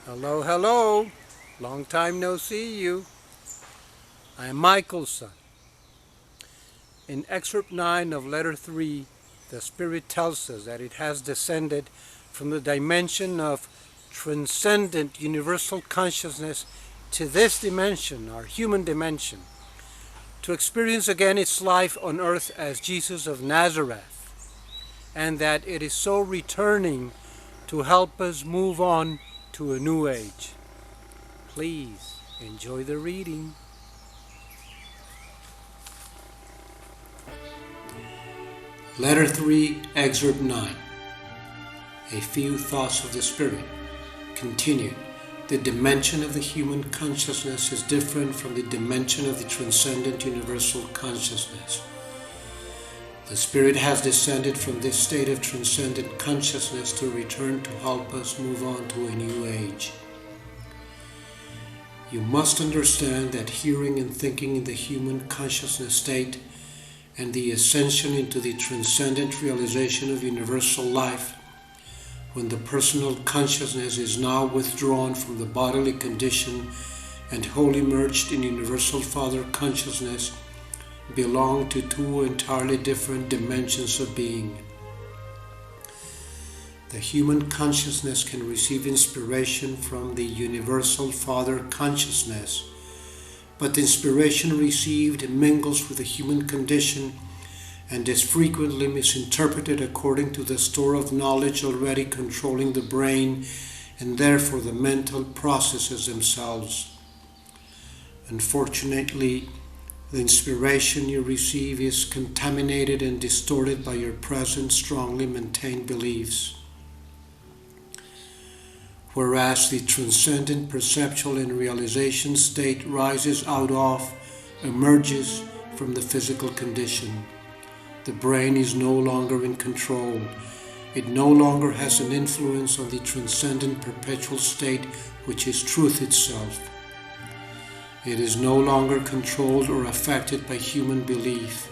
Hello, hello. Long time no see you. I am Michael's son. In Excerpt 9 of Letter 3, the Spirit tells us that it has descended from the dimension of transcendent universal consciousness to this dimension, our human dimension, to experience again its life on earth as Jesus of Nazareth, and that it is so returning to help us move on to a new age. Please enjoy the reading. Letter 3, Excerpt 9. A few thoughts of the Spirit. Continued. The dimension of the human consciousness is different from the dimension of the transcendent universal consciousness. The Spirit has descended from this state of transcendent consciousness to return to help us move on to a new age. You must understand that hearing and thinking in the human consciousness state and the ascension into the transcendent realization of universal life, when the personal consciousness is now withdrawn from the bodily condition and wholly merged in universal Father consciousness, belong to two entirely different dimensions of being. The human consciousness can receive inspiration from the universal Father consciousness, but the inspiration received mingles with the human condition and is frequently misinterpreted according to the store of knowledge already controlling the brain and therefore the mental processes themselves. Unfortunately, the inspiration you receive is contaminated and distorted by your present strongly maintained beliefs. Whereas the transcendent perceptual and realization state rises out of, emerges from the physical condition. The brain is no longer in control. It no longer has an influence on the transcendent perpetual state which is truth itself. It is no longer controlled or affected by human belief.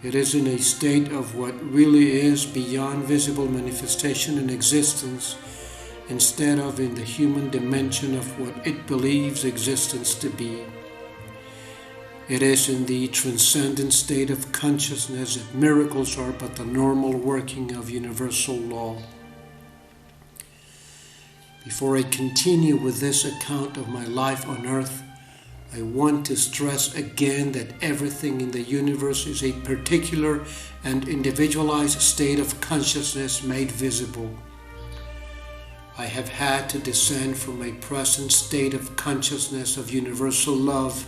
It is in a state of what really is beyond visible manifestation and existence, instead of in the human dimension of what it believes existence to be. It is in the transcendent state of consciousness that miracles are but the normal working of universal law. Before I continue with this account of my life on earth, I want to stress again that everything in the universe is a particular and individualized state of consciousness made visible. I have had to descend from a present state of consciousness of universal love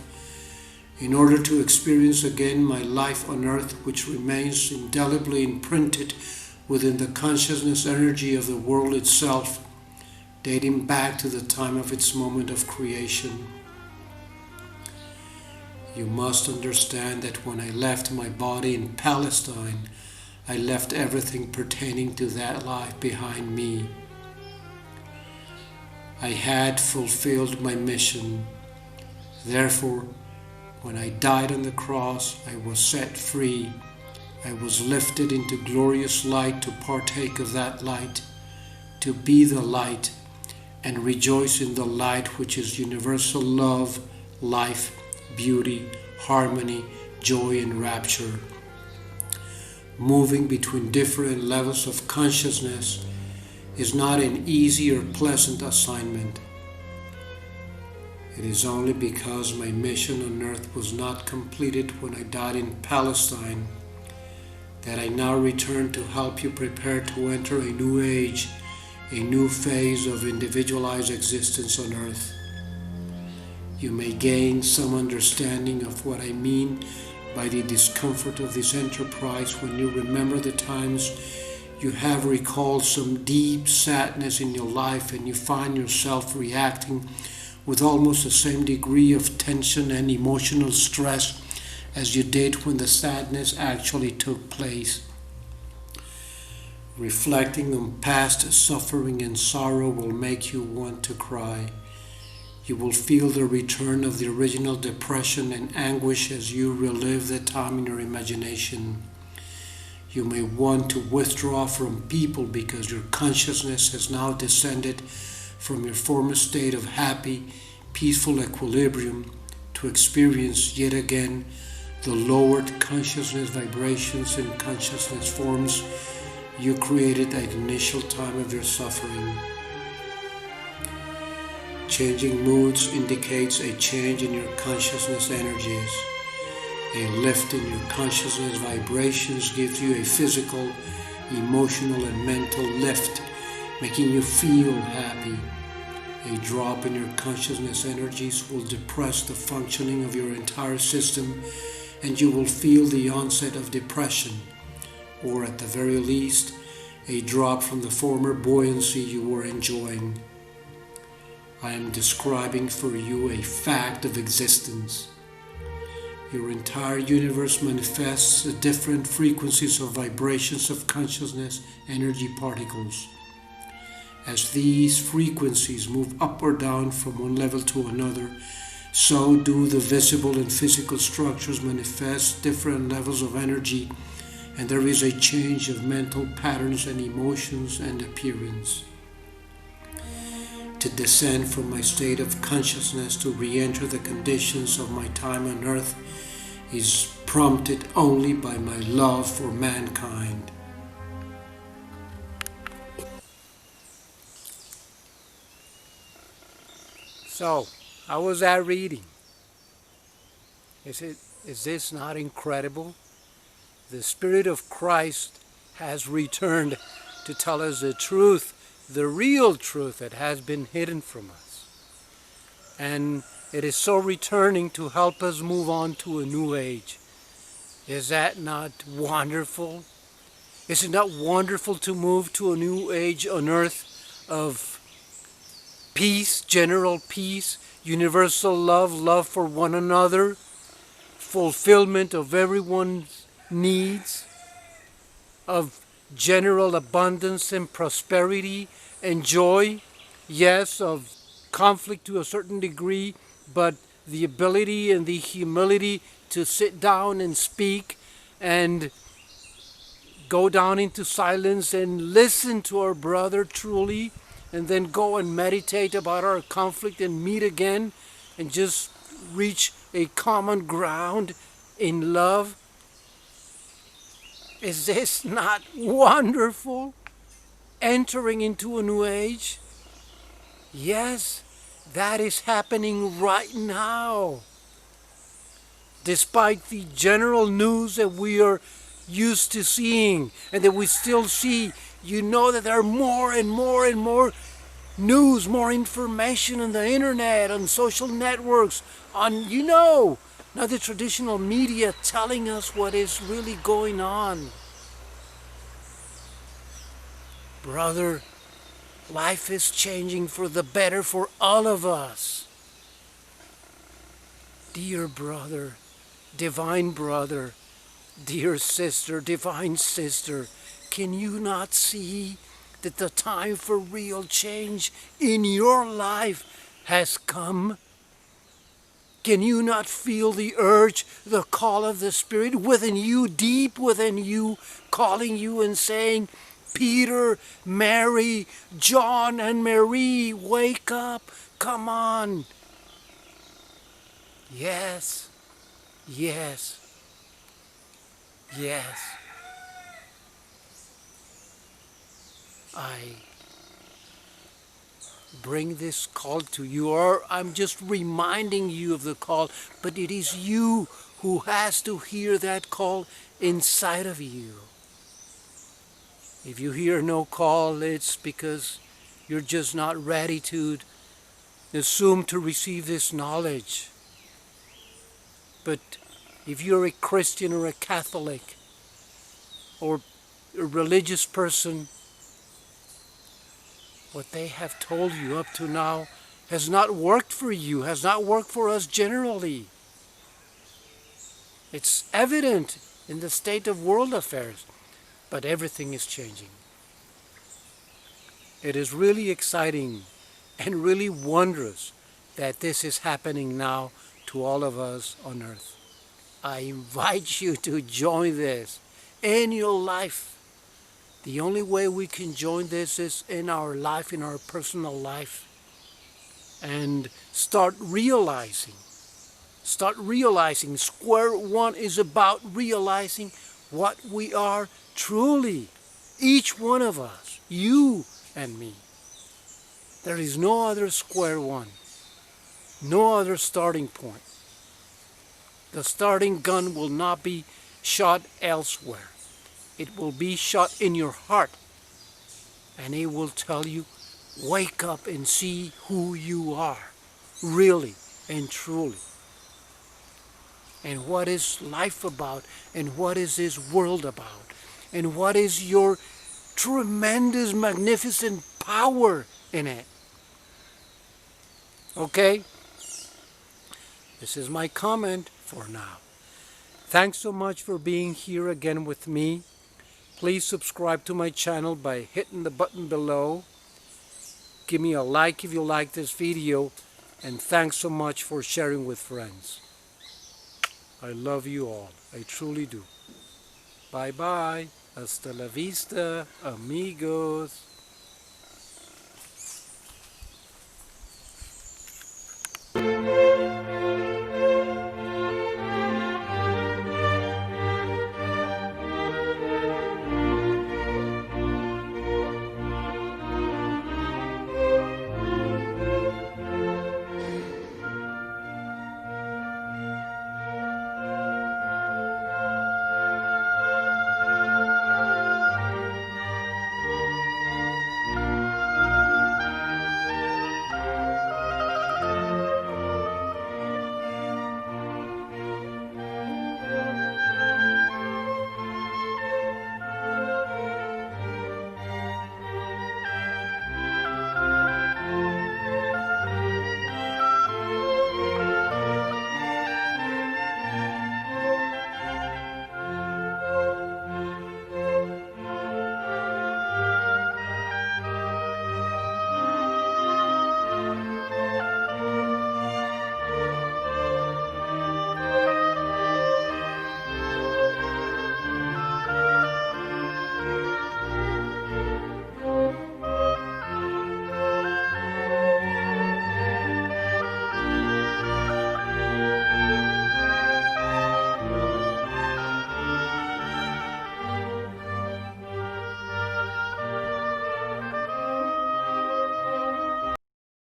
in order to experience again my life on earth, which remains indelibly imprinted within the consciousness energy of the world itself, dating back to the time of its moment of creation. You must understand that when I left my body in Palestine, I left everything pertaining to that life behind me. I had fulfilled my mission. Therefore, when I died on the cross, I was set free. I was lifted into glorious light to partake of that light, to be the light, and rejoice in the light which is universal love, life, beauty, harmony, joy, and rapture. Moving between different levels of consciousness is not an easy or pleasant assignment. It is only because my mission on earth was not completed when I died in Palestine that I now return to help you prepare to enter a new age, a new phase of individualized existence on earth. You may gain some understanding of what I mean by the discomfort of this enterprise when you remember the times you have recalled some deep sadness in your life and you find yourself reacting with almost the same degree of tension and emotional stress as you did when the sadness actually took place. Reflecting on past suffering and sorrow will make you want to cry. You will feel the return of the original depression and anguish as you relive the time in your imagination. You may want to withdraw from people because your consciousness has now descended from your former state of happy, peaceful equilibrium to experience yet again the lowered consciousness vibrations and consciousness forms you created at the initial time of your suffering. Changing moods indicates a change in your consciousness energies. A lift in your consciousness vibrations gives you a physical, emotional, and mental lift, making you feel happy. A drop in your consciousness energies will depress the functioning of your entire system, and you will feel the onset of depression, or at the very least, a drop from the former buoyancy you were enjoying. I am describing for you a fact of existence. Your entire universe manifests at different frequencies of vibrations of consciousness energy particles. As these frequencies move up or down from one level to another, so do the visible and physical structures manifest different levels of energy, and there is a change of mental patterns and emotions and appearance. To descend from my state of consciousness to re-enter the conditions of my time on earth is prompted only by my love for mankind. So, how was that reading? Is this not incredible? The Spirit of Christ has returned to tell us the truth, the real truth that has been hidden from us. And it is so returning to help us move on to a new age. Is that not wonderful? Is it not wonderful to move to a new age on earth of peace, general peace, universal love, love for one another, fulfillment of everyone's needs, of general abundance and prosperity and joy, yes, of conflict to a certain degree, but the ability and the humility to sit down and speak and go down into silence and listen to our brother truly, and then go and meditate about our conflict and meet again and just reach a common ground in love. Is this not wonderful? Entering into a new age? Yes, that is happening right now. Despite the general news that we are used to seeing and that we still see, you know that there are more and more and more news, more information on the internet, on social networks, on, not the traditional media telling us what is really going on. Brother, life is changing for the better for all of us. Dear brother, divine brother, dear sister, divine sister, can you not see that the time for real change in your life has come? Can you not feel the urge, the call of the Spirit within you, deep within you, calling you and saying, Peter, Mary, John, and Marie, wake up, come on. Yes, yes, yes. I bring this call to you, or I'm just reminding you of the call, but it is you who has to hear that call inside of you. If you hear no call, it's because you're just not ready to assume to receive this knowledge. But if you're a Christian or a Catholic or a religious person, what they have told you up to now has not worked for you, has not worked for us generally. It's evident in the state of world affairs, but everything is changing. It is really exciting and really wondrous that this is happening now to all of us on earth. I invite you to join this in your life. The only way we can join this is in our life, in our personal life. and start realizing. Square one is about realizing what we are truly. Each one of us, you and me. There is no other square one. No other starting point. The starting gun will not be shot elsewhere. It will be shot in your heart. And it will tell you, wake up and see who you are, really and truly. And what is life about, and what is this world about, and what is your tremendous, magnificent power in it. Okay? This is my comment for now. Thanks so much for being here again with me. Please subscribe to my channel by hitting the button below. Give me a like if you like this video. And thanks so much for sharing with friends. I love you all. I truly do. Bye-bye. Hasta la vista, amigos.